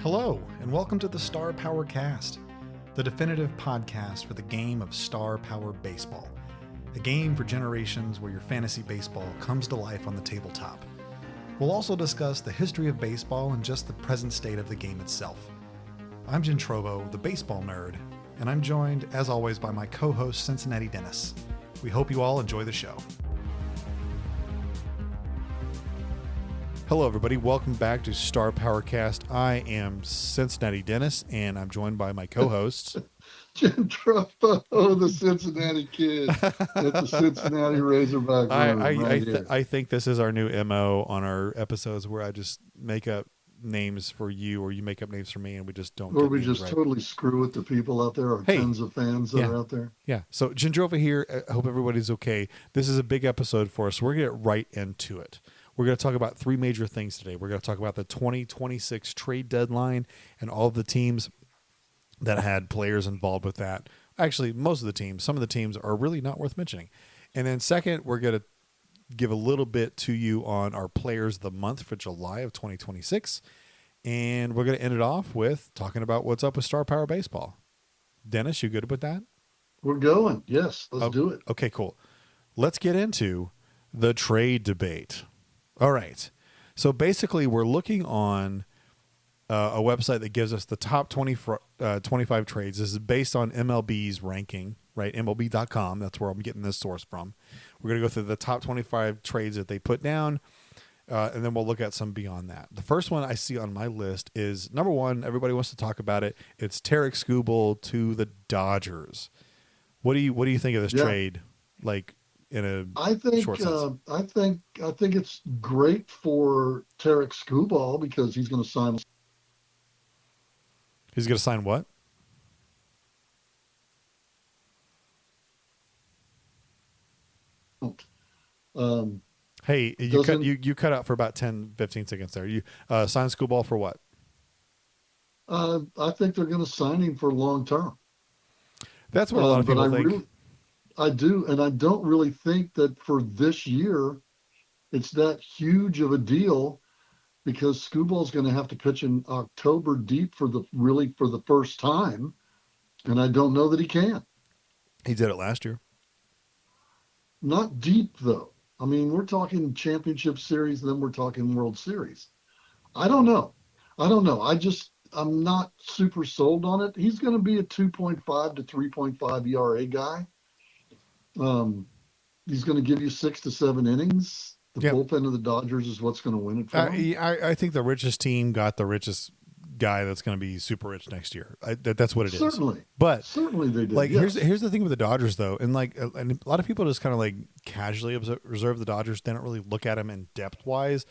Hello, and welcome to the Star Power Cast, the definitive podcast for the game of Star Power Baseball, a game for generations where your fantasy baseball comes to life on the tabletop. We'll also discuss the history of baseball and just the present state of the game itself. I'm Jim Trovo, the baseball nerd, and I'm joined, as always, by my co-host, Cincinnati Dennis. We hope you all enjoy the show. Hello, everybody. Welcome back to Star Power Cast. I am Cincinnati Dennis, and I'm joined by my co-hosts. Jim Truffo, the Cincinnati kid at the Cincinnati Razorback room. I think this is our new MO on our episodes where I just make up names for you or you make up names for me and we just don't. Or we just totally screw with the people out there, our tens of fans that are out there. Yeah. So Jim Drova here. I hope everybody's okay. This is a big episode for us. So we're going to get right into it. We're going to talk about three major things today. We're going to talk about the 2026 trade deadline and all of the teams that had players involved with that. Actually, most of the teams. Some of the teams are really not worth mentioning. And then second, we're going to give a little bit to you on our players of the month for July of 2026. And we're going to end it off with talking about what's up with Star Power Baseball. Dennis, you good with that? We're going. Yes, let's do it. Okay, cool. Let's get into the trade debate. All right. So basically, we're looking on a website that gives us the top 25 trades. This is based on MLB's ranking, right? MLB.com. That's where I'm getting this source from. We're going to go through the top 25 trades that they put down, and then we'll look at some beyond that. The first one I see on my list is number one. Everybody wants to talk about it. It's Tarik Skubal to the Dodgers. What do you think of this trade? Like, in a short sense. I think it's great for Tarik Skubal because he's going to sign. He's going to sign what? Hey, you cut out for about 10, 15 seconds there. You sign Skubal for what? I think they're going to sign him for long term. That's what a lot of people think. I do, and I don't really think that for this year it's that huge of a deal because Skubal's going to have to pitch in October deep for the first time, and I don't know that he can. He did it last year. Not deep, though. I mean, we're talking championship series, and then we're talking World Series. I don't know. I'm not super sold on it. He's going to be a 2.5 to 3.5 ERA guy. He's going to give you 6 to 7 innings. The bullpen of the Dodgers is what's going to win it for him. I think the richest team got the richest guy that's going to be super rich next year. That's what it is. Certainly. But certainly they did. Like, here's the thing with the Dodgers, though. And and a lot of people just kind of like casually observe the Dodgers. They don't really look at them in depth wise.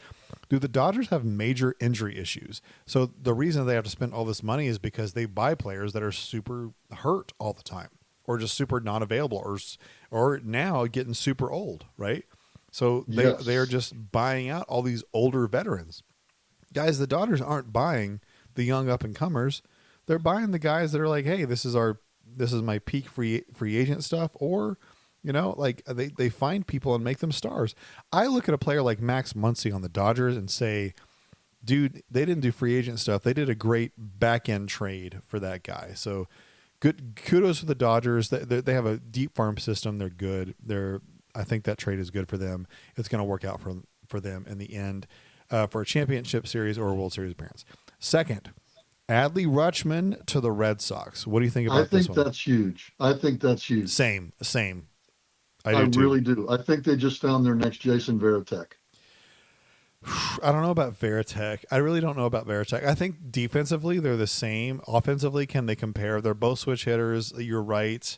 Do the Dodgers have major injury issues? So the reason they have to spend all this money is because they buy players that are super hurt all the time, or just super non-available, or now getting super old, right? So they are just buying out all these older veterans. Guys, the Dodgers aren't buying the young up-and-comers. They're buying the guys that are like, hey, this is my peak free agent stuff, or, like they find people and make them stars. I look at a player like Max Muncy on the Dodgers and say, dude, they didn't do free agent stuff. They did a great back-end trade for that guy. So good kudos for the Dodgers. They have a deep farm system. They're good. I think that trade is good for them. It's going to work out for them in the end for a championship series or a World Series appearance. Second, Adley Rutschman to the Red Sox. What do you think about this one? I think that's huge. Same. I really do. I think they just found their next Jason Varitek. I don't know about Varitek. I really don't know about Varitek. I think defensively they're the same. Offensively, can they compare? They're both switch hitters. You're right.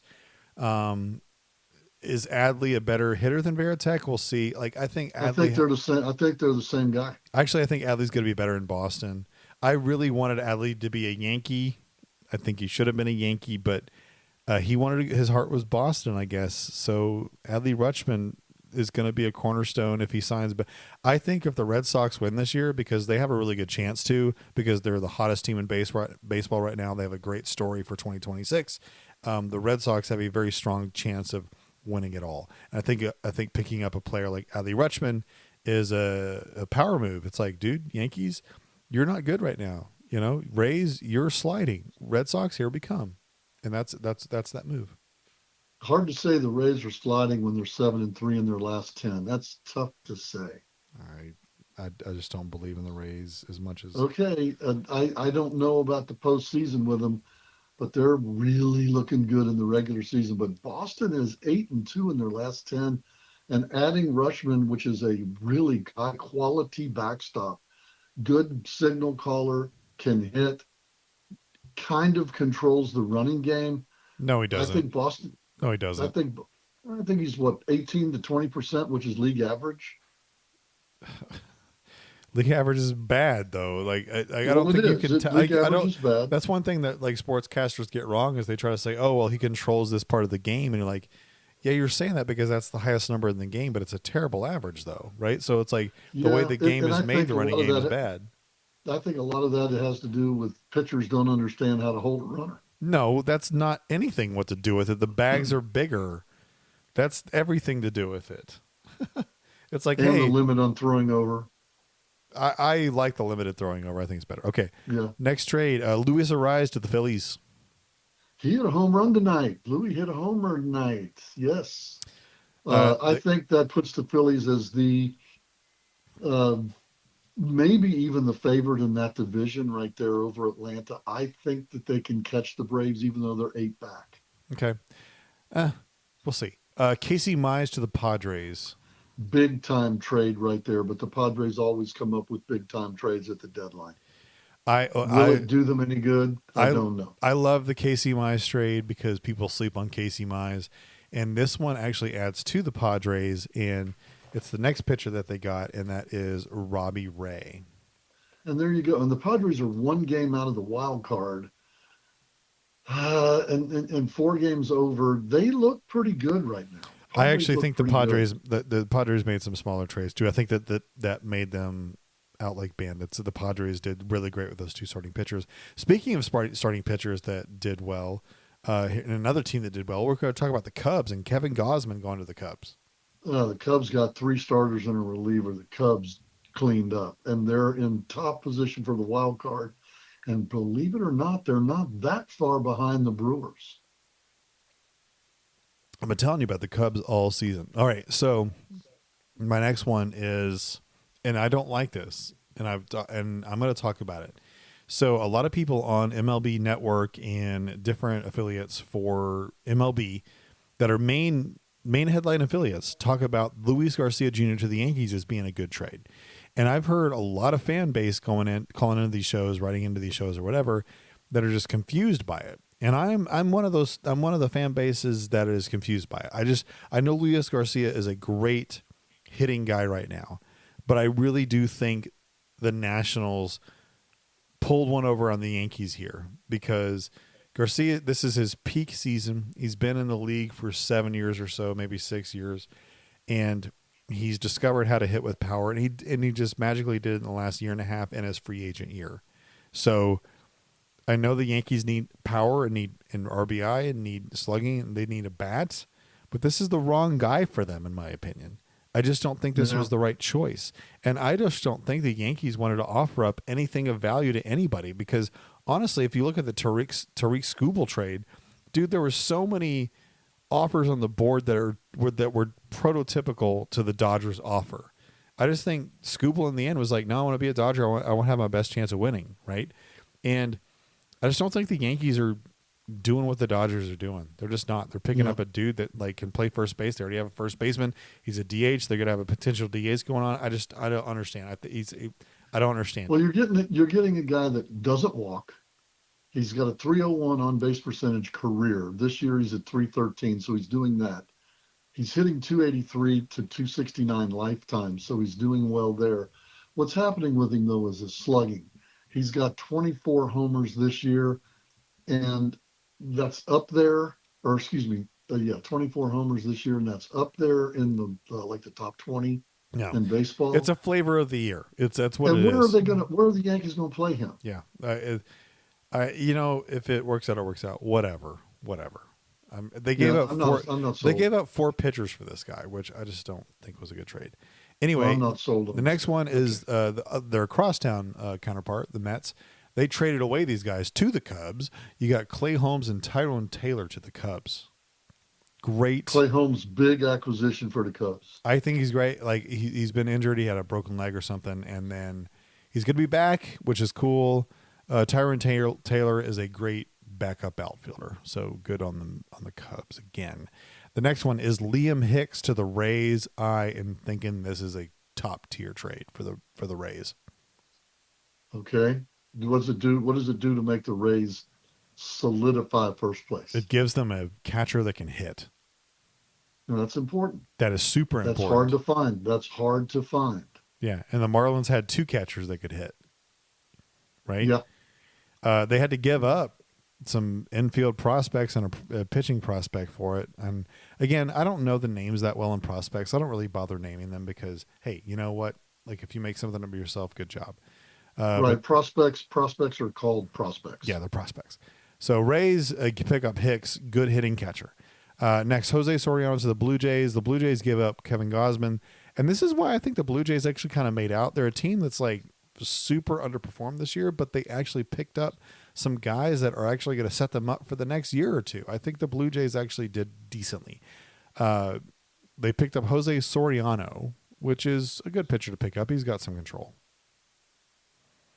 Is Adley a better hitter than Varitek? We'll see. I think they're the same. I think they're the same guy. Actually, I think Adley's going to be better in Boston. I really wanted Adley to be a Yankee. I think he should have been a Yankee, but his heart was Boston, I guess. So Adley Rutschman is going to be a cornerstone if he signs. But I think if the Red Sox win this year, because they have a really good chance to, because they're the hottest team in baseball right now, they have a great story for 2026. The Red Sox have a very strong chance of winning it all. And I think picking up a player like Adley Rutschman is a power move. It's like, dude, Yankees, you're not good right now. You know, Rays, you're sliding. Red Sox, here we come, and that's that move. Hard to say the Rays are sliding when they're 7-3 in their last 10. That's tough to say. I just don't believe in the Rays as much as Okay, I don't know about the postseason with them, but they're really looking good in the regular season. But Boston is 8-2 in their last 10, and adding Rushman, which is a really high quality backstop, good signal caller, can hit, kind of controls the running game. no, he I doesn't. think Boston. No, he I doesn't. think I think he's what 18 to 20%, which is league average. League average is bad though. Like I don't Well, it think you is. can. League I average don't. is bad. That's one thing that like sportscasters get wrong is they try to say, oh well, he controls this part of the game, and you're like, yeah, you're saying that because that's the highest number in the game, but it's a terrible average though, right? So it's like the way Yeah, the game and is I made, think the a running lot of game is that. bad. I think a lot of that has to do with pitchers don't understand how to hold a runner. No, that's not anything what to do with it. The bags are bigger. That's everything to do with it. It's like, And the hey, limit on throwing over. I like the limited throwing over. I think it's better. Okay, Yeah. next trade. Luis Ariz to the Phillies. He hit a home run tonight. Louis hit a homer tonight. Yes. Uh, I think that puts the Phillies as the uh, maybe even the favorite in that division right there over Atlanta. I think that they can catch the Braves even though they're 8 back. okay, we'll see. Casey Mize to the Padres. Big time trade right there, but the Padres always come up with big time trades at the deadline. I Will I it do them any good? I I don't know. I love the Casey Mize trade because people sleep on Casey Mize, and this one actually adds to the Padres, and it's the next pitcher that they got, and that is Robbie Ray. And there you go. And the Padres are one game out of the wild card, and 4 games over. They look pretty good right now. I Padres actually look think the pretty good. Padres made some smaller trades too. I think that made them out like bandits. The Padres did really great with those two starting pitchers. Speaking of starting pitchers that did well, and another team that did well, we're going to talk about the Cubs and Kevin Gausman going to the Cubs. The Cubs got 3 starters and a reliever. The Cubs cleaned up, and they're in top position for the wild card. And believe it or not, they're not that far behind the Brewers. I've been telling you about the Cubs all season. All right, so my next one is, and I don't like this, and I'm going to talk about it. So a lot of people on MLB Network and different affiliates for MLB that are main headline affiliates talk about Luis Garcia Jr. to the Yankees as being a good trade. And I've heard a lot of fan base calling into these shows, writing into these shows or whatever, that are just confused by it. And I'm one of the fan bases that is confused by it. I know Luis Garcia is a great hitting guy right now, but I really do think the Nationals pulled one over on the Yankees here because Garcia, this is his peak season. He's been in the league for 7 years or so, maybe 6 years, and he's discovered how to hit with power, and he just magically did it in the last year and a half in his free agent year. So I know the Yankees need power and need an RBI and need slugging and they need a bat, but this is the wrong guy for them, in my opinion. I just don't think this was the right choice. And I just don't think the Yankees wanted to offer up anything of value to anybody because, honestly, if you look at the Tariq Skubal trade, dude, there were so many offers on the board that were prototypical to the Dodgers offer. I just think Skubal in the end was like, no, I want to be a Dodger. I want to have my best chance of winning, right? And I just don't think the Yankees are doing what the Dodgers are doing. They're just not. They're picking up a dude that like can play first base. They already have a first baseman. He's a DH. They're gonna have a potential DH going on. I don't understand. I don't understand. Well, you're getting a guy that doesn't walk. He's got a 301 on base percentage career. This year he's at 313, so he's doing that. He's hitting 283 to 269 lifetime, so he's doing well there. What's happening with him though is his slugging. He's got 24 homers this year, and that's up there, or excuse me, 24 homers this year, and that's up there in the like the top 20 No, in baseball. it's a flavor of the year. That's what and it is. Where are the Yankees gonna play him? Yeah, if it works out, it works out. Whatever. They gave up four. I'm not They sold. gave up 4 pitchers for this guy, which I just don't think was a good trade. Well, Anyway, I'm not sold on the next one is their crosstown counterpart, the Mets. They traded away these guys to the Cubs. You got Clay Holmes and Tyrone Taylor to the Cubs. Great. Clay Holmes, big acquisition for the Cubs. I think he's great. Like he's been injured. He had a broken leg or something, and then he's going to be back, which is cool. Tyrone Taylor is a great backup outfielder, so good on the Cubs again. The next one is Liam Hicks to the Rays. I am thinking this is a top tier trade for the Rays. Okay. What does it do? What does it do to make the Rays solidify first place? It gives them a catcher that can hit. And that's important. That is super important. That's hard to find. That's hard to find. Yeah, and the Marlins had 2 catchers that could hit. Right? Yeah. They had to give up some infield prospects and a pitching prospect for it. And again, I don't know the names that well in prospects. I don't really bother naming them because, hey, you know what? Like if you make something up yourself, good job. Right. Prospects are called prospects. Yeah, they're prospects. So Rays pick up Hicks, good hitting catcher. Next, Jose Soriano to the Blue Jays. The Blue Jays give up Kevin Gausman. And this is why I think the Blue Jays actually kind of made out. They're a team that's like super underperformed this year, but they actually picked up some guys that are actually going to set them up for the next year or two. I think the Blue Jays actually did decently. They picked up Jose Soriano, which is a good pitcher to pick up. He's got some control.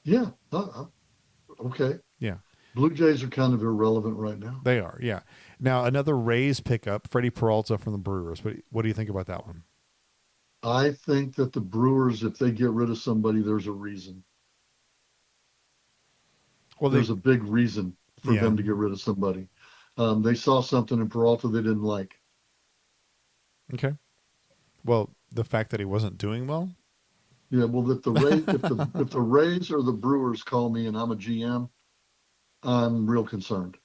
Yeah. Okay. Yeah. Blue Jays are kind of irrelevant right now. They are, yeah. Now, another Rays pickup, Freddie Peralta from the Brewers. What do you think about that one? I think that the Brewers, if they get rid of somebody, there's a reason. Well, there's a big reason for them to get rid of somebody. They saw something in Peralta they didn't like. Okay. Well, the fact that he wasn't doing well? Yeah, well, if the Rays or the Brewers call me and I'm a GM, I'm real concerned.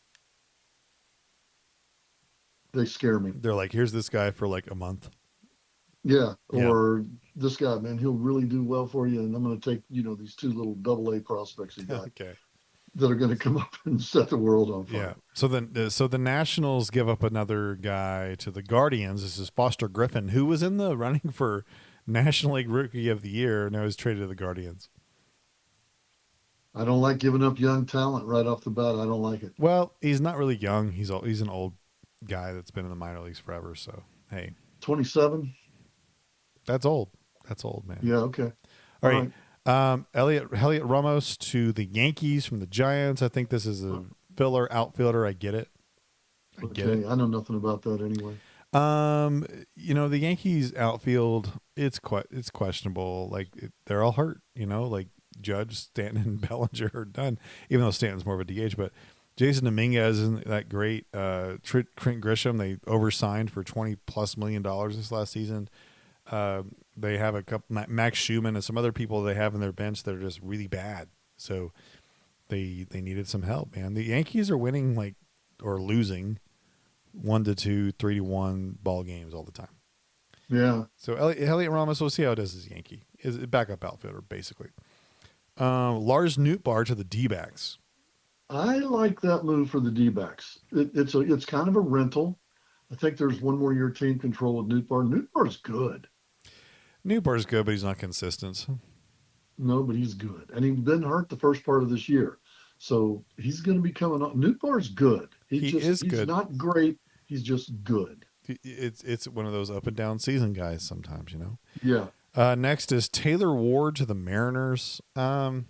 They scare me. They're like, here's this guy for like a month. Yeah, or this guy, man, he'll really do well for you, and I'm going to take, these 2 little AA prospects he got that are going to come up and set the world on fire. Yeah. So the Nationals give up another guy to the Guardians. This is Foster Griffin, who was in the running for National League Rookie of the Year, and now he's traded to the Guardians. I don't like giving up young talent right off the bat. I don't like it. Well, he's not really young. He's an old guy that's been in the minor leagues forever. So, hey. 27? That's old. That's old, man. Yeah, okay. All right. Elliot Ramos to the Yankees from the Giants. I think this is a filler outfielder. I get it. I know nothing about that anyway. The Yankees outfield, it's questionable. Like they're all hurt, like Judge, Stanton, and Bellinger are done, even though Stanton's more of a DH, but Jason Dominguez isn't that great. Trent Grisham, they oversigned for $20+ million this last season. They have a couple, Max Schumann and some other people they have in their bench that are just really bad. So they needed some help, man. The Yankees are winning or losing 1-2, 3-1 ball games all the time. Yeah. So Elliot Ramos, we'll see how it does as Yankee. Is a backup outfielder, basically. Lars Nootbaar to the D-backs. I like that move for the D-backs. It's kind of a rental. I think there's one more year team control with Nootbaar. Nootbaar's good. Nootbaar's good, but he's not consistent. No, but he's good. And he's been hurt the first part of this year. So he's going to be coming on. Nootbaar's good. He's good. He's not great. He's just good. It's one of those up and down season guys sometimes, Yeah. Next is Taylor Ward to the Mariners. I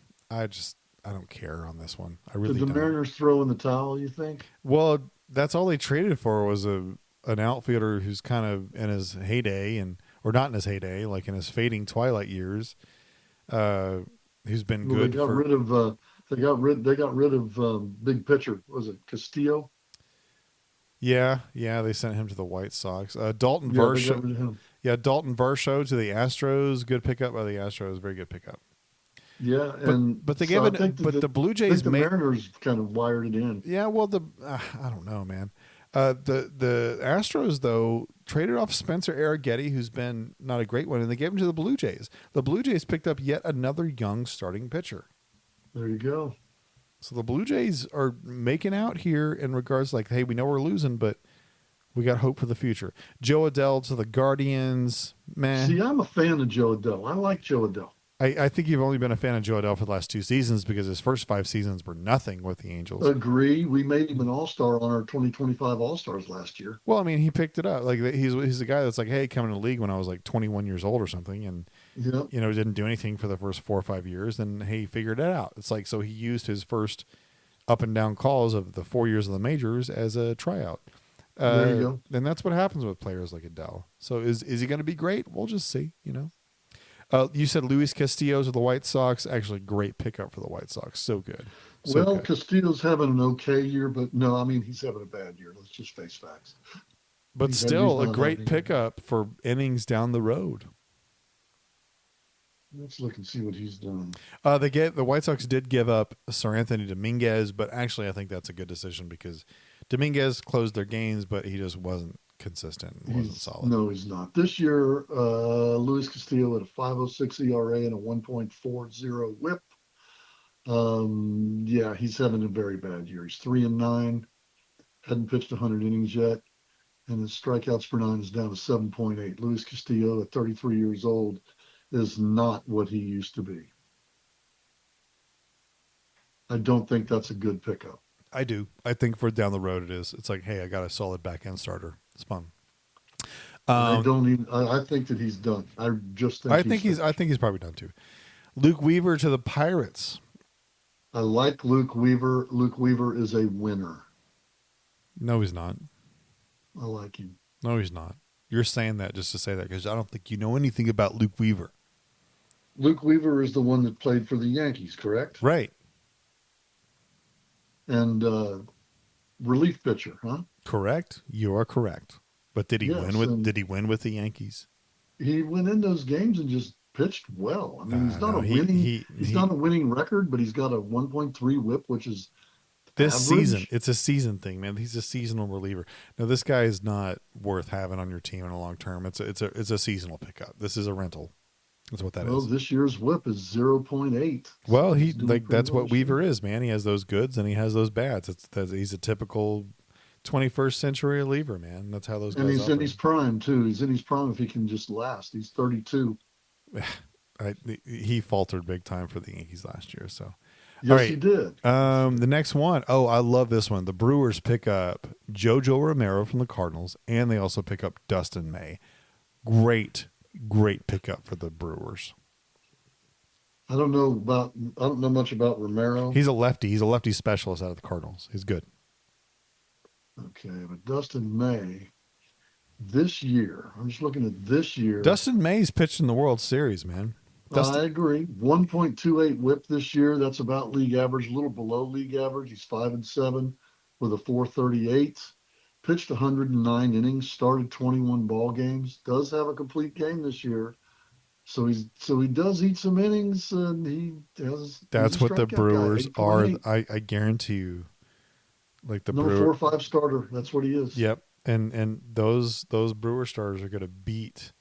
don't care on this one. I really don't. Did the Mariners throw in the towel, you think? Well, that's all they traded for was an outfielder who's kind of in his heyday or not in his heyday, like in his fading twilight years, who's been good. They got rid of big pitcher. Was it Castillo? Yeah, they sent him to the White Sox. Dalton Varsho. Yeah, Dalton Varsho to the Astros. Good pickup by the Astros. Very good pickup. Yeah, but they gave it. But the Blue Jays, the Mariners kind of wired it in. Yeah, well, I don't know, man. The Astros though traded off Spencer Arrighetti, who's been not a great one, and they gave him to the Blue Jays. The Blue Jays picked up yet another young starting pitcher. There you go. So the Blue Jays are making out here in regards hey, we know we're losing, but we got hope for the future. Joe Adell to the Guardians. Man. See, I'm a fan of Joe Adell. I like Joe Adell. I think you've only been a fan of Joe Adele for the last 2 seasons because his first 5 seasons were nothing with the Angels. Agree. We made him an all-star on our 2025 All-Stars last year. Well, I mean, he picked it up. Like he's a guy that's like, hey, coming to the league when I was like 21 years old or something, and Yeah. didn't do anything for the first 4 or 5 years. Then hey, he figured it out. It's like so he used his first up and down calls of the 4 years of the majors as a tryout. There you go. And that's what happens with players like Adele. So is he going to be great? We'll just see. You said Luis Castillo's of the White Sox. Actually, great pickup for the White Sox. So good. So Well, good. Castillo's having an okay year, but no, I mean, he's having a bad year. Let's just face facts. But he's still, a not great having- pickup for innings down the road. Let's look and see what he's done. The White Sox did give up Sir Anthony Dominguez, but actually, I think that's a good decision because Dominguez closed their games, but he just wasn't consistent, and wasn't solid. No, he's not. This year, Luis Castillo had a 5.06 ERA and a 1.40 WHIP. Yeah, he's having a very bad year. He's 3-9, hadn't pitched 100 innings yet, and his strikeouts per nine is down to 7.8. Luis Castillo, at 33 years old, is not what he used to be. I don't think that's a good pickup. I do. I think for down the road, it is. It's like, hey, I got a solid back end starter. It's fun. I think that he's done. I just think I think he's probably done too. Luke Weaver to the Pirates. I like Luke Weaver. Luke Weaver is a winner. No, he's not. I like him. No, he's not. You're saying that just to say that because I don't think you know anything about Luke Weaver. Luke Weaver is the one that played for the Yankees, correct? Right. And relief pitcher, huh? Correct. You are correct. But did he Yes, win with? and- Did he win with the Yankees? He went in those games and just pitched well. I mean, he's not not a winning record, but he's got a 1.3 WHIP, which is this average. season. It's a season thing, man. He's a seasonal reliever. No, this guy is not worth having on your team in a long term. It's a seasonal pickup. This is a rental. That's what that is. Well, this year's WHIP is 0.8. Well, He's doing pretty that's well what this year. Weaver is, man. He has those goods and he has those bads. He's a typical 21st century reliever, man. That's how those guys And he's in operate. his prime too. He's in his prime if he can just last. He's 32. He faltered big time for the Yankees last year. So, Yes, all right. he did. The next one. Oh, I love this one. The Brewers pick up JoJo Romero from the Cardinals, and they also pick up Dustin May. Great pickup for the Brewers. I don't know much about Romero. He's a lefty. He's a lefty specialist out of the Cardinals. He's good. Okay, but Dustin May, this year, I'm just looking at this year. Dustin May's pitched in the World Series, man. I agree. 1.28 WHIP this year. That's about league average, a little below league average. He's 5-7 with a 4.38. Pitched 109 innings, started 21 ball games. Does have a complete game this year. So he does eat some innings, and That's what the Brewers are. 8.8. I guarantee you. Like the Number Brewer. 4 or 5 starter. That's what he is. Yep. And those Brewer starters are going to beat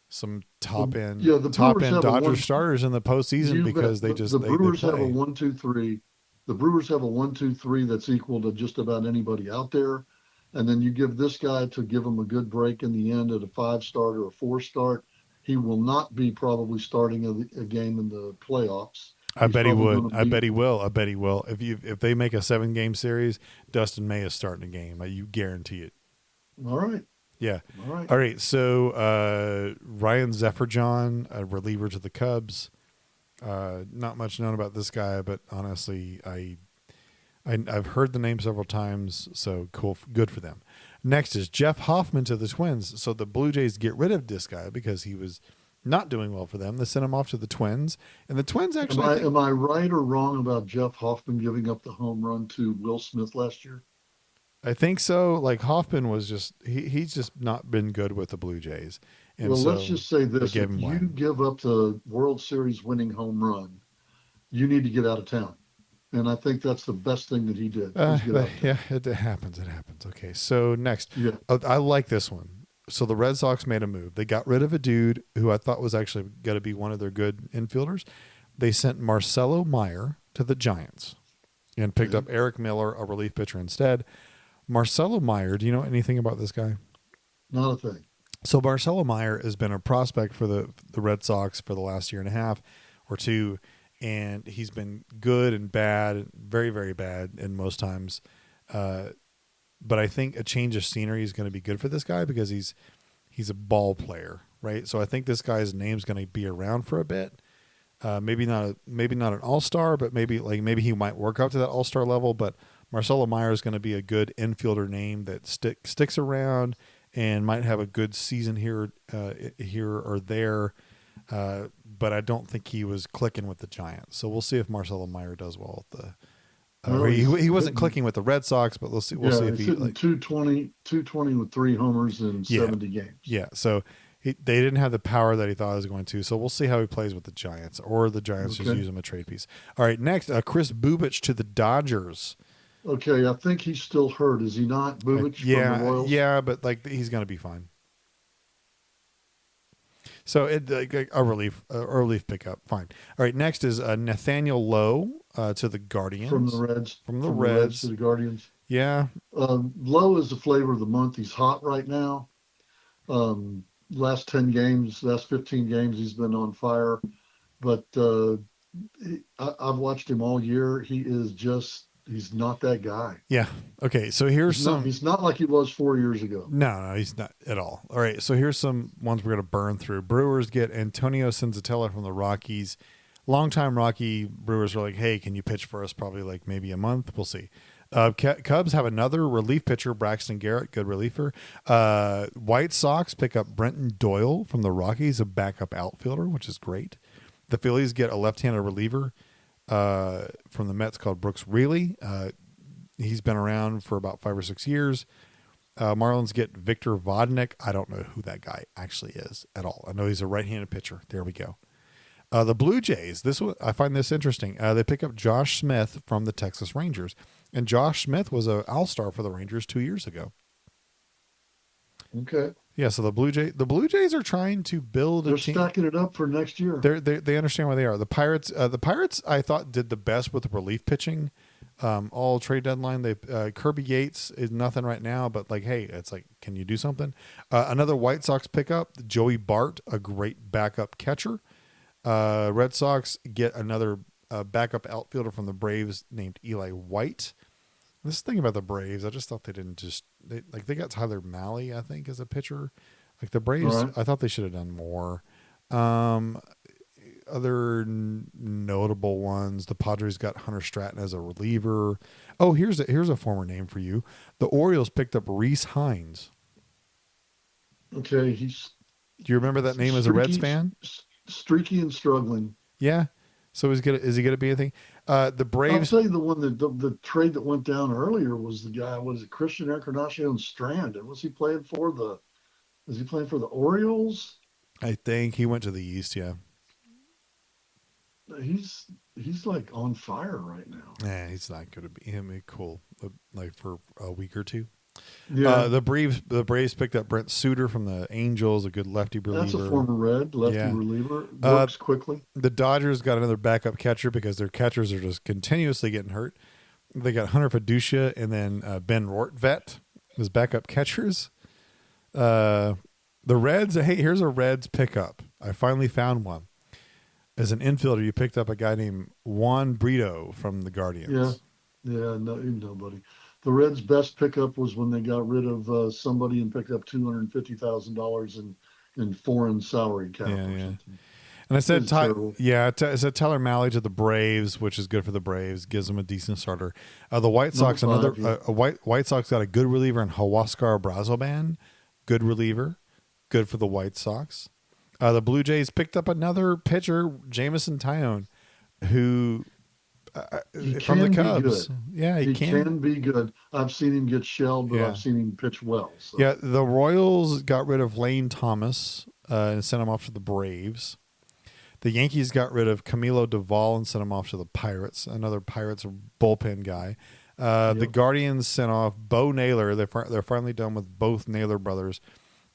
some top end the Brewers have a Dodger starters in the postseason because they the Brewers they have a play. 1-2-3. The Brewers have a 1-2-3 that's equal to just about anybody out there. And then you give this guy to give him a good break in the end at a 5-start or a 4-start. He will not be probably starting a game in the playoffs. I He's bet he probably would. gonna I be- bet he will. I bet he will. If they make a 7-game series, Dustin May is starting a game. You guarantee it. All right. Yeah. All right. All right. So Ryan Zefferjon, a reliever to the Cubs. Not much known about this guy, but honestly, I've heard the name several times. So cool, good for them. Next is Jeff Hoffman to the Twins. So the Blue Jays get rid of this guy because he was not doing well for them. They sent him off to the Twins, and the Twins actually. Am I right or wrong about Jeff Hoffman giving up the home run to Will Smith last year? I think so. Like Hoffman was just he's just not been good with the Blue Jays. And Well, so let's just say this: gave if him you one. give up the World Series winning home run, you need to get out of town. And I think that's the best thing that he did. is get out of town. Yeah, it happens. It happens. Okay, so next, Yeah. I like this one. So the Red Sox made a move. They got rid of a dude who I thought was actually going to be one of their good infielders. They sent Marcelo Meyer to the Giants and picked up Eric Miller, a relief pitcher, instead. Marcelo Meyer, do you know anything about this guy? Not a thing. So Marcelo Meyer has been a prospect for the Red Sox for the last year and a half. or two, and he's been good and bad, very, very bad in most times. But I think a change of scenery is going to be good for this guy because he's a ball player, right? So I think this guy's name's going to be around for a bit. Maybe not an all-star, but maybe he might work up to that all-star level. But Marcelo Meyer is going to be a good infielder name that sticks around and might have a good season here or there. But I don't think he was clicking with the Giants. So we'll see if Marcelo Meyer does well at the. Well, he wasn't clicking with the Red Sox, but we'll see. We'll see if he's he hitting 220 with 3 homers in 70 games. Yeah, so they didn't have the power that he thought he was going to. So we'll see how he plays with the Giants, or the Giants just use him a trade piece. All right, next, Chris Bubich to the Dodgers. Okay, I think he's still hurt. Is he not, Bubich? From the Royals? Yeah, but he's going to be fine. So a relief pickup, fine. All right, next is Nathaniel Lowe to the Guardians. From the Reds. From the Reds to the Guardians. Yeah. Lowe is the flavor of the month. He's hot right now. Last 10 games, last 15 games, he's been on fire. But I've watched him all year. He's not that guy. Yeah. Okay. So he's not like he was 4 years ago. No, he's not at all. All right. So here's some ones we're going to burn through. Brewers get Antonio Senzatella from the Rockies. Longtime Rocky. Brewers are like, hey, can you pitch for us? Probably maybe a month. We'll see. Cubs have another relief pitcher, Braxton Garrett, good reliever. White Sox pick up Brenton Doyle from the Rockies, a backup outfielder, which is great. The Phillies get a left-handed reliever from the Mets called Brooks Raley. He's been around for about 5 or 6 years. Marlins get Victor Vodnik. I don't know who that guy actually is at all. I know he's a right-handed pitcher. There we go. The Blue Jays, I find this interesting. They pick up Josh Smith from the Texas Rangers. And Josh Smith was an all-star for the Rangers 2 years ago. Okay. Yeah, so the Blue Jays are trying to build They're a team. They're stacking it up for next year. They understand where they are. The Pirates I thought did the best with relief pitching. All trade deadline. Kirby Yates is nothing right now, but hey, it's can you do something? Another White Sox pickup, Joey Bart, a great backup catcher. Red Sox get another backup outfielder from the Braves named Eli White. This thing about the Braves, I just thought they didn't they got Tyler Mahle, I think, as a pitcher. The Braves, right. I thought they should have done more. Other notable ones, the Padres got Hunter Stratton as a reliever. Oh, here's a former name for you. The Orioles picked up Rhys Hines. Okay, do you remember that name as a Reds fan? Streaky and struggling. Yeah. So is he going to be anything? The Braves. I'll tell you the one the trade that went down earlier was the guy. Was it Christian Encarnacion Strand? And was he playing for the Orioles? I think he went to the East. Yeah. He's on fire right now. Yeah, he's not going to be him. Cool, for a week or two. Yeah. The Braves picked up Brent Suter from the Angels, a good lefty reliever. That's a former Red lefty reliever. Works quickly. The Dodgers got another backup catcher because their catchers are just continuously getting hurt. They got Hunter Fiducia and then Ben Rortvedt as backup catchers. The Reds, hey, here's a Reds pickup. I finally found one. As an infielder, you picked up a guy named Juan Brito from the Guardians. Yeah, nobody. The Reds' best pickup was when they got rid of somebody and picked up $250,000 in foreign salary cap. Yeah. And I said, I said Tyler Mahle to the Braves, which is good for the Braves, gives them a decent starter. The White Sox, White Sox got a good reliever in Huascar Brazoban, good reliever, good for the White Sox. The Blue Jays picked up another pitcher, Jameson Taillon, who. From the Cubs. Yeah, he can be good. I've seen him get shelled, but I've seen him pitch well. So. Yeah, the Royals got rid of Lane Thomas and sent him off to the Braves. The Yankees got rid of Camilo Doval and sent him off to the Pirates, another Pirates bullpen guy. The Guardians sent off Bo Naylor. They're finally done with both Naylor brothers.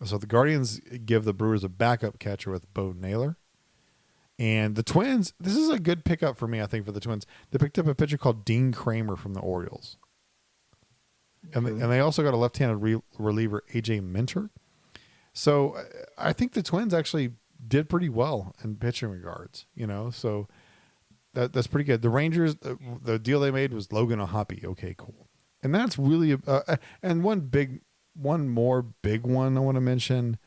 So the Guardians give the Brewers a backup catcher with Bo Naylor. And the Twins, this is a good pickup for me, I think, for the Twins. They picked up a pitcher called Dean Kramer from the Orioles. And they also got a left-handed reliever, A.J. Minter. So I think the Twins actually did pretty well in pitching regards, so that's pretty good. The Rangers, the deal they made was Logan O'Hoppe. Okay, cool. And that's really, and one more big one I want to mention.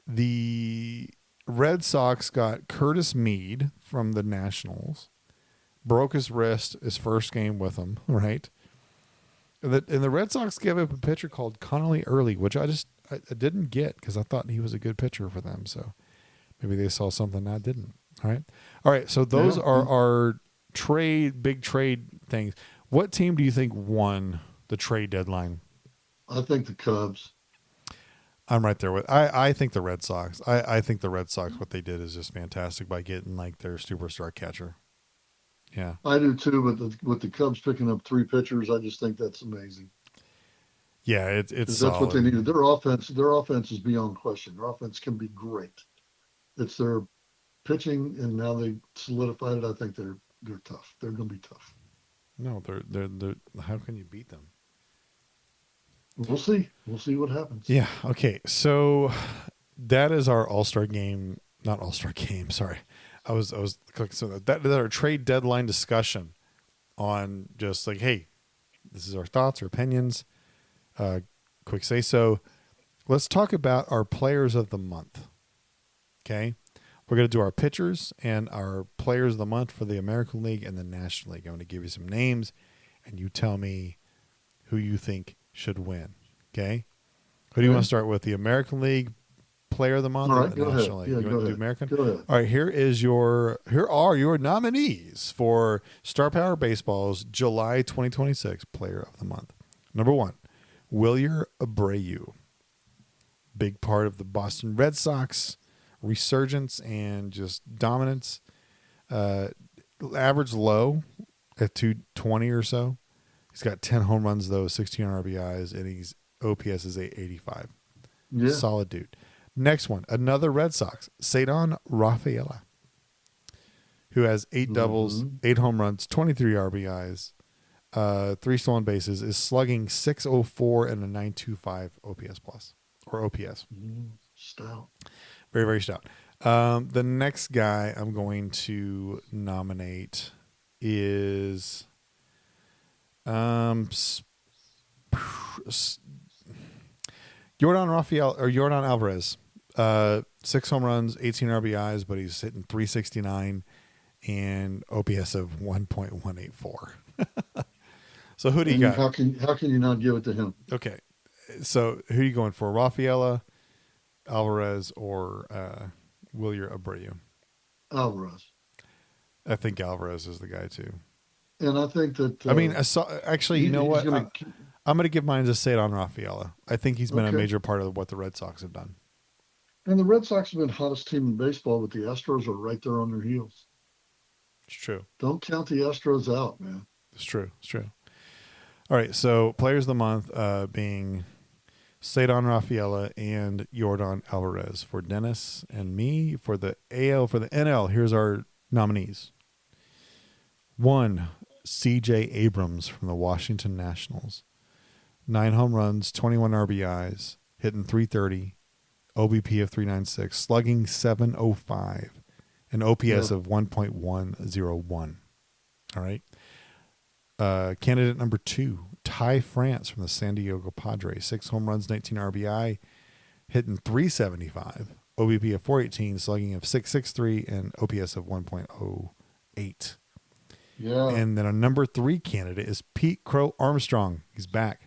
The Red Sox got Curtis Mead from the Nationals, broke his wrist his first game with them, right? And the Red Sox gave up a pitcher called Connolly Early, which I didn't get because I thought he was a good pitcher for them. So maybe they saw something I didn't. All right. So those are our big trade things. What team do you think won the trade deadline? I think the Cubs. I'm right there with. I think the Red Sox. I think the Red Sox. What they did is just fantastic by getting like their superstar catcher. Yeah, I do too. But with the Cubs picking up 3 pitchers, I just think that's amazing. yeah, it's Because solid. that's what they needed. Their offense is beyond question. Their offense can be great. It's their pitching, and now they solidified it. I think they're tough. They're going to be tough. No, they're. How can you beat them? We'll see. We'll see what happens. Yeah. Okay. So that is our All-Star game. Not All-Star game. Sorry, I was clicking. So that is our trade deadline discussion on just like, hey, this is our thoughts, our opinions. Quick say so. Let's talk about our players of the month. Okay. We're going to do our pitchers and our players of the month for the American League and the National League. I'm going to give you some names, and you tell me who you think should win. Okay. Who do you want to start with? The American League Player of the Month or the National League? Yeah, you want to do American? Go ahead. All right. Here are your nominees for Star Power Baseball's July 2026 Player of the Month. Number 1, Wilyer Abreu. Big part of the Boston Red Sox resurgence and just dominance. Average low at 220 or so. He's got 10 home runs though, 16 RBIs, and his OPS is 885. Yeah. Solid dude. Next one, another Red Sox, Cedar Rafaela, who has 8 doubles, 8 home runs, 23 RBIs, 3 stolen bases, is slugging .604 and a .925 OPS plus or OPS. Stout. Very, very stout. The next guy I'm going to nominate is Yordan Alvarez. 6 home runs, 18 RBIs, but he's hitting .369 and OPS of 1.184. So who do you got? How can you not give it to him? Okay. So who are you going for? Rafaela, Alvarez, or Wilyer Abreu? Alvarez. I think Alvarez is the guy too. And I think that I mean, actually, you know what? I'm going to give mine to Cedar Rafaela. I think he's been a major part of what the Red Sox have done. And the Red Sox have been hottest team in baseball, but the Astros are right there on their heels. It's true. Don't count the Astros out, man. It's true. It's true. All right. So players of the month being Cedar Rafaela and Yordan Alvarez. For Dennis and me, for the AL, for the NL, here's our nominees. 1, CJ Abrams from the Washington Nationals. 9 home runs, 21 RBIs, hitting .330, OBP of .396, slugging .705, an OPS of 1.101. All right. Candidate number 2, Ty France from the San Diego Padres. 6 home runs, 19 RBI, hitting .375, OBP of .418, slugging of .663, and OPS of 1.08. Yeah. And then a number 3 candidate is Pete Crow Armstrong. He's back.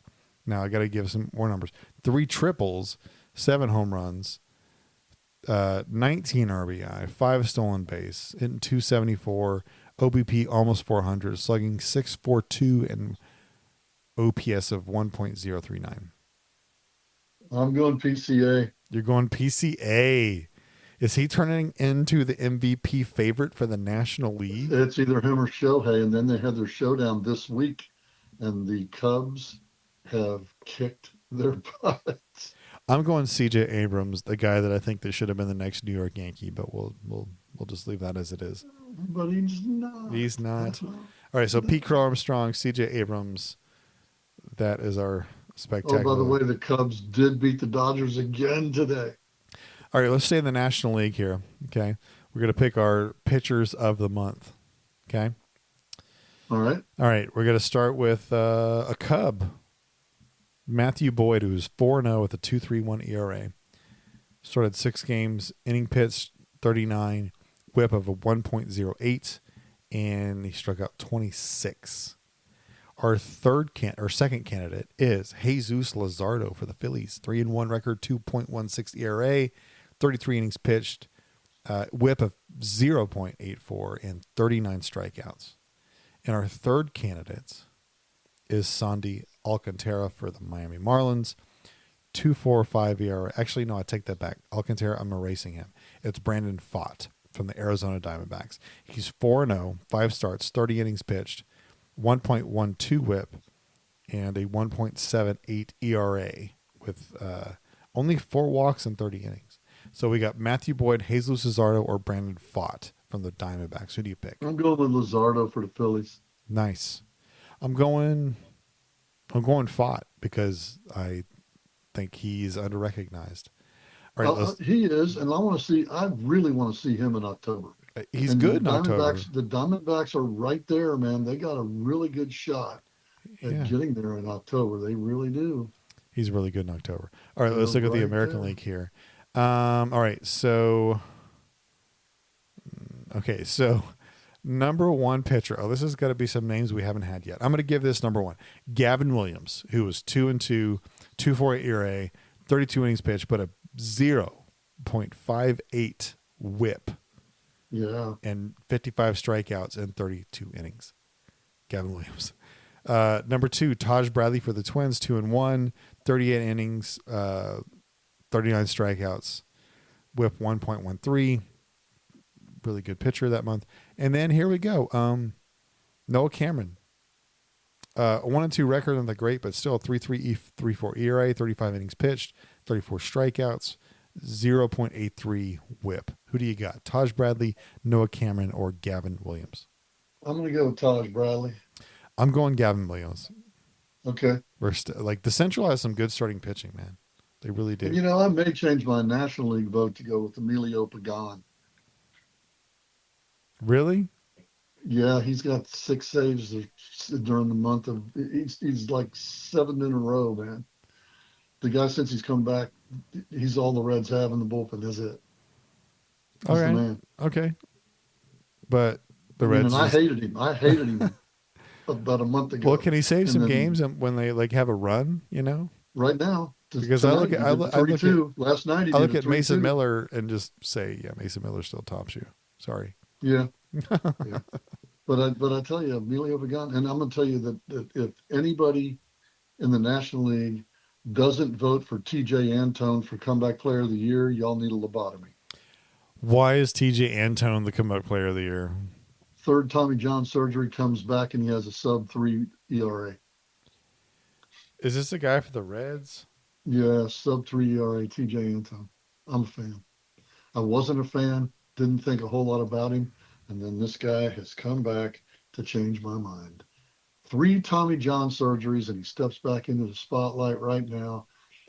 Now I got to give some more numbers. 3 triples, 7 home runs, 19 RBI, 5 stolen base, hitting .274, OBP almost .400, slugging .642, and OPS of 1.039. I'm going PCA. You're going PCA. Is he turning into the MVP favorite for the National League? It's either him or Shohei, and then they had their showdown this week, and the Cubs have kicked their butts. I'm going CJ Abrams, the guy that I think that should have been the next New York Yankee, but we'll just leave that as it is. But he's not. He's not. All right, so Pete Crow Armstrong, CJ Abrams. That is our Oh, by the spectacular. way, the Cubs did beat the Dodgers again today. All right, let's stay in the National League here. Okay, we're gonna pick our pitchers of the month. Okay. All right. All right, we're gonna start with a Cub, Matthew Boyd, who's 4-0 with a 2.31 ERA. Started 6 games, inning pitched 39, whip of a 1.08, and he struck out 26. Our second candidate is Jesus Luzardo for the Phillies. 3-1 record, 2.16 ERA, 33 innings pitched, whip of 0.84, and 39 strikeouts. And our third candidate is Sandy Alcantara for the Miami Marlins. 2.45 ERA. Actually, no, I take that back. Alcantara, I'm erasing him. It's Brandon Pfaadt from the Arizona Diamondbacks. He's 4-0, 5 starts, 30 innings pitched, 1.12 whip, and a 1.78 ERA with only 4 walks in 30 innings. So we got Matthew Boyd, Jesus Luzardo, or Brandon Pfaadt from the Diamondbacks. Who do you pick? I'm going with Luzardo for the Phillies. Nice. I'm going Pfaadt because I think he's underrecognized. All right, He is, and I really want to see him in October. he's And good in October. The Diamondbacks are right there, man. They got a really good shot at Yeah, getting there in October. They really do. he's really good in October. All right, They're let's look at the right American there. League here. All right, so okay, so number one pitcher. Oh, this has got to be some names we haven't had yet. I'm going to give this number one, Gavin Williams, who was 2-2, 2.48 ERA, 32 innings pitched, but a 0.58 WHIP Yeah. and 55 strikeouts in 32 innings. Gavin Williams. Number two, Taj Bradley for the Twins, 2-1, 38 innings, 39 strikeouts, WHIP 1.13. Really good pitcher that month. And then here we go. Noah Cameron. 1-2 record on the great, but still 3.3 3.4 ERA, 35 innings pitched, 34 strikeouts, 0.83 WHIP. Who do you got? Taj Bradley, Noah Cameron, or Gavin Williams? I'm going to go with Taj Bradley. I'm going Gavin Williams. Okay. Like the Central has some good starting pitching, man. They really do. And, I may change my National League vote to go with Emilio Pagan. Really? Yeah, he's got 6 saves during the month of. He's like 7 in a row, man. The guy, since he's come back, he's all the Reds have in the bullpen. That's it. He's the man. Okay. But the I mean, Reds and I hated him. I hated him about a month ago. well, can he save And some then games when they like have a run? right now, Because tonight, he did 32. Last night he I did look a at Mason 32. Miller and just say, yeah, Mason Miller still tops you. Sorry. Yeah, yeah. But I tell you, Emilio Pagan, and I'm going to tell you that if anybody in the National League doesn't vote for T.J. Antone for Comeback Player of the Year, y'all need a lobotomy. Why is TJ Antone the comeback player of the year? Third Tommy John surgery, comes back and he has a sub-3 ERA. Is this the guy for the Reds? Yeah, sub-3 ERA, T.J. Antone. I'm a fan. I wasn't a fan, didn't think a whole lot about him, and then this guy has come back to change my mind. 3 Tommy John surgeries, and he steps back into the spotlight right now,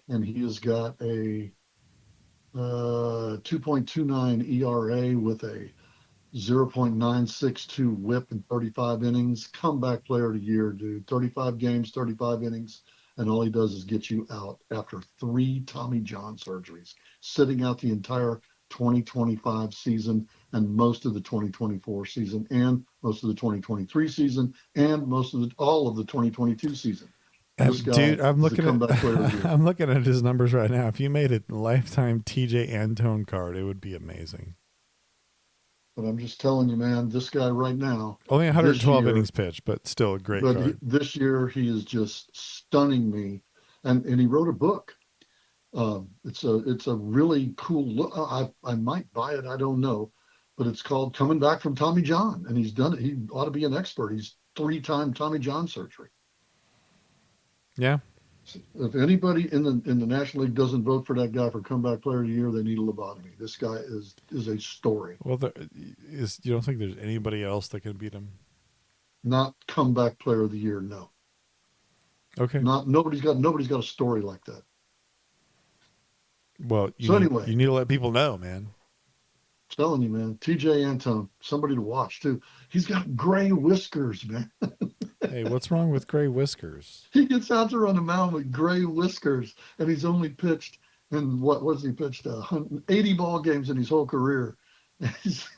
and he has got a 2.29 ERA with a 0.962 WHIP in 35 innings. Comeback player of the year, dude. 35 games, 35 innings, and all he does is get you out after 3 Tommy John surgeries, sitting out the entire 2025 season and most of the 2024 season and most of the 2023 season and all of the 2022 season. This guy Dude, I'm is looking the comeback player of the year. I'm looking at his numbers right now. If you made a lifetime TJ Antone card, it would be amazing. But I'm just telling you, man, this guy right now. Only 112 year, innings pitched, but still a great card. This year he is just stunning me, and he wrote a book. It's a really cool look. I might buy it. I don't know, but it's called Coming Back from Tommy John, and he's done it. He ought to be an expert. He's 3-time Tommy John surgery. Yeah. If anybody in the National League doesn't vote for that guy for Comeback Player of the Year, they need a lobotomy. This guy is a story. Well, you don't think there's anybody else that can beat him? Not Comeback Player of the Year, no. Okay. Not nobody's got a story like that. Well, So you anyway, need to let people know, man. telling you, man, TJ Antone, somebody to watch too. He's got gray whiskers, man. Hey, what's wrong with gray whiskers? He gets out there on the mound with gray whiskers, and he's only pitched in what was he pitched 80 ball games in his whole career. He looks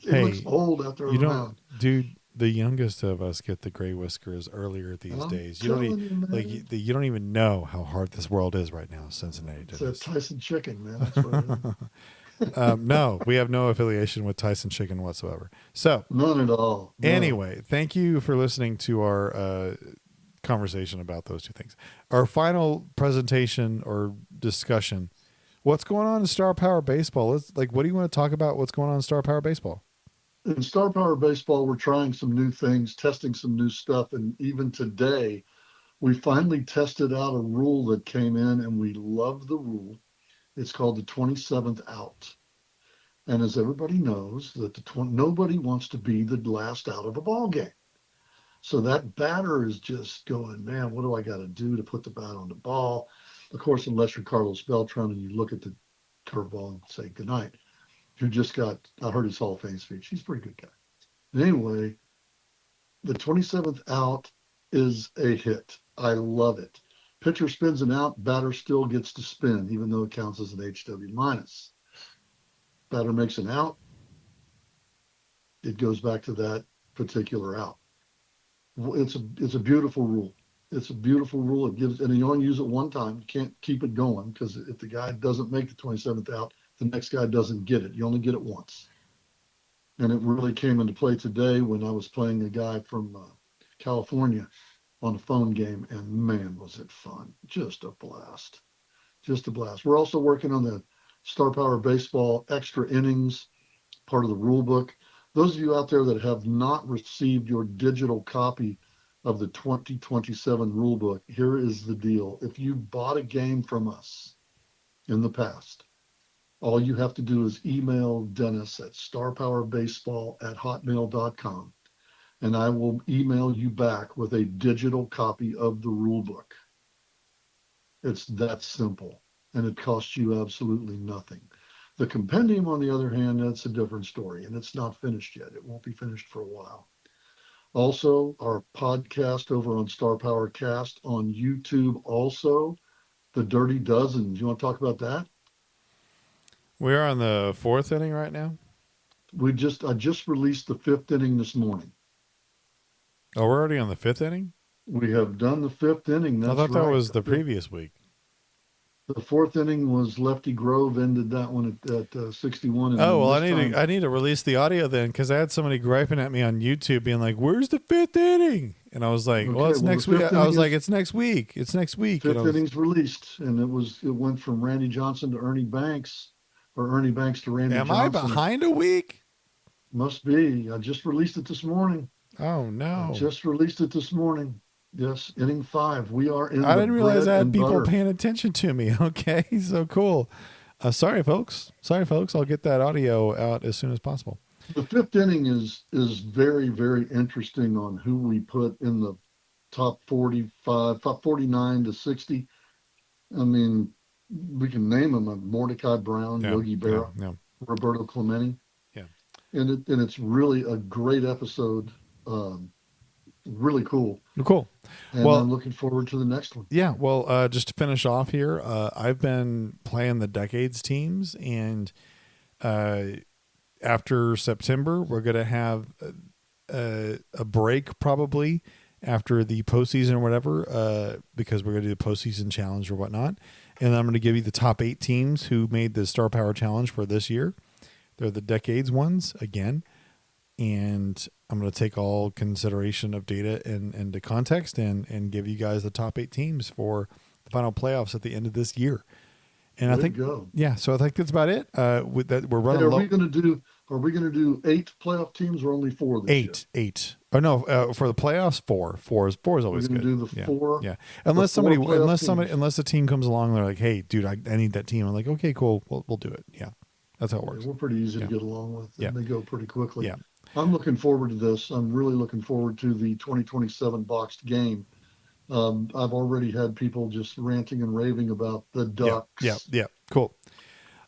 Hey, old out there on you the don't, mound. dude. The youngest of us get the gray whiskers earlier these I'm days. You don't telling you, like man. you don't even know how hard this world is right now. Cincinnati It's did that this. Tyson chicken, man. That's what it is. No, we have no affiliation with Tyson Chicken whatsoever. So, None at all. No. anyway, thank you for listening to our conversation about those two things. Our final presentation or discussion. What's going on in Star Power Baseball? What do you want to talk about? What's going on in Star Power Baseball? In Star Power Baseball, we're trying some new things, testing some new stuff. And even today, we finally tested out a rule that came in, and we love the rule. It's called the 27th out. And as everybody knows, that nobody wants to be the last out of a ball game. So that batter is just going, man, what do I got to do to put the bat on the ball? Of course, unless you're Carlos Beltran and you look at the curveball and say goodnight. Who just got, I heard his Hall of Fame speech. He's a pretty good guy. Anyway, the 27th out is a hit. I love it. Pitcher spins an out, batter still gets to spin, even though it counts as an HW minus. Batter makes an out, it goes back to that particular out. It's a beautiful rule. It's a beautiful rule. It gives, and you only use it one time. You can't keep it going because if the guy doesn't make the 27th out, the next guy doesn't get it. You only get it once. And it really came into play today when I was playing a guy from California on a phone game, and man, was it fun! Just a blast. Just a blast. We're also working on the Star Power Baseball extra innings part of the rule book. Those of you out there that have not received your digital copy of the 2027 rule book, here is the deal. If you bought a game from us in the past, all you have to do is email Dennis at starpowerbaseball@hotmail.com, and I will email you back with a digital copy of the rule book. It's that simple, and it costs you absolutely nothing. The compendium, on the other hand, that's a different story, and it's not finished yet. It won't be finished for a while. Also, our podcast over on Star Power Cast on YouTube, also, The Dirty Dozen. Do you want to talk about that? We're on the fourth inning right now. I just released the fifth inning this morning. Oh, we're already on the fifth inning? We have done the fifth inning. I That's thought that right. was the previous week. The fourth inning was Lefty Grove ended that one at 61. And Oh, well, this I need to release the audio then because I had somebody griping at me on YouTube being like, "Where's the fifth inning?" And I was like, "Well, Okay, it's well, the next week." fifth I inning was like, is "It's next week. It's next week." And I fifth was, innings released, and it went from Randy Johnson to Ernie Banks, or Ernie Banks to Randy am I Johnson. behind a week? Must be. I just released it this morning. Oh no! Yes, inning 5. We are in I the didn't realize bread I had and people butter. paying attention to me. Okay, so cool. Sorry, folks. I'll get that audio out as soon as possible. The fifth inning is very, very interesting on who we put in the top 45, top 49 to 60. I mean, we can name them: Mordecai Brown, Yeah, Yogi yeah, Berra, yeah, Roberto Clemente. yeah. And it's really a great episode. Really cool. Cool. And Well, I'm looking forward to the next one. yeah. Well, just to finish off here, I've been playing the decades teams, and after September, we're gonna have a break probably after the postseason or whatever, because we're gonna do the postseason challenge or whatnot, and I'm gonna give you the top 8 teams who made the Star Power Challenge for this year. They're the decades ones again. And I'm going to take all consideration of data into context and give you guys the top 8 teams for the final playoffs at the end of this year. And Way I think, to go. yeah, so I think that's about it. With that, we're Hey, running low. are we gonna do 8 playoff teams or only 4 this year? 8. Oh no, for the playoffs, 4. Four is We're always gonna good. do the Yeah, 4. yeah. The Unless 4 playoff teams. unless a team comes along, they're like, hey, dude, I need that team. I'm like, okay, cool, we'll do it. Yeah, that's how it works. We're pretty easy Yeah. to get along with, and Yeah. they go pretty quickly. Yeah. I'm looking forward to this. I'm really looking forward to the 2027 boxed game. I've already had people just ranting and raving about the Yeah, yeah, Ducks. yeah. Cool.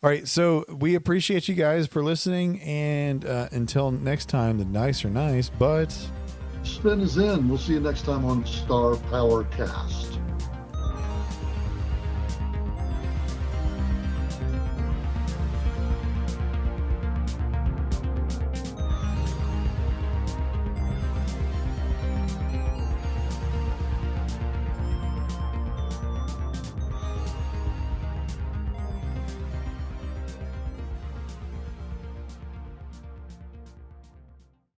All right, so we appreciate you guys for listening, and until next time, the dice are nice, but Spin is in. We'll see you next time on Star Power Cast.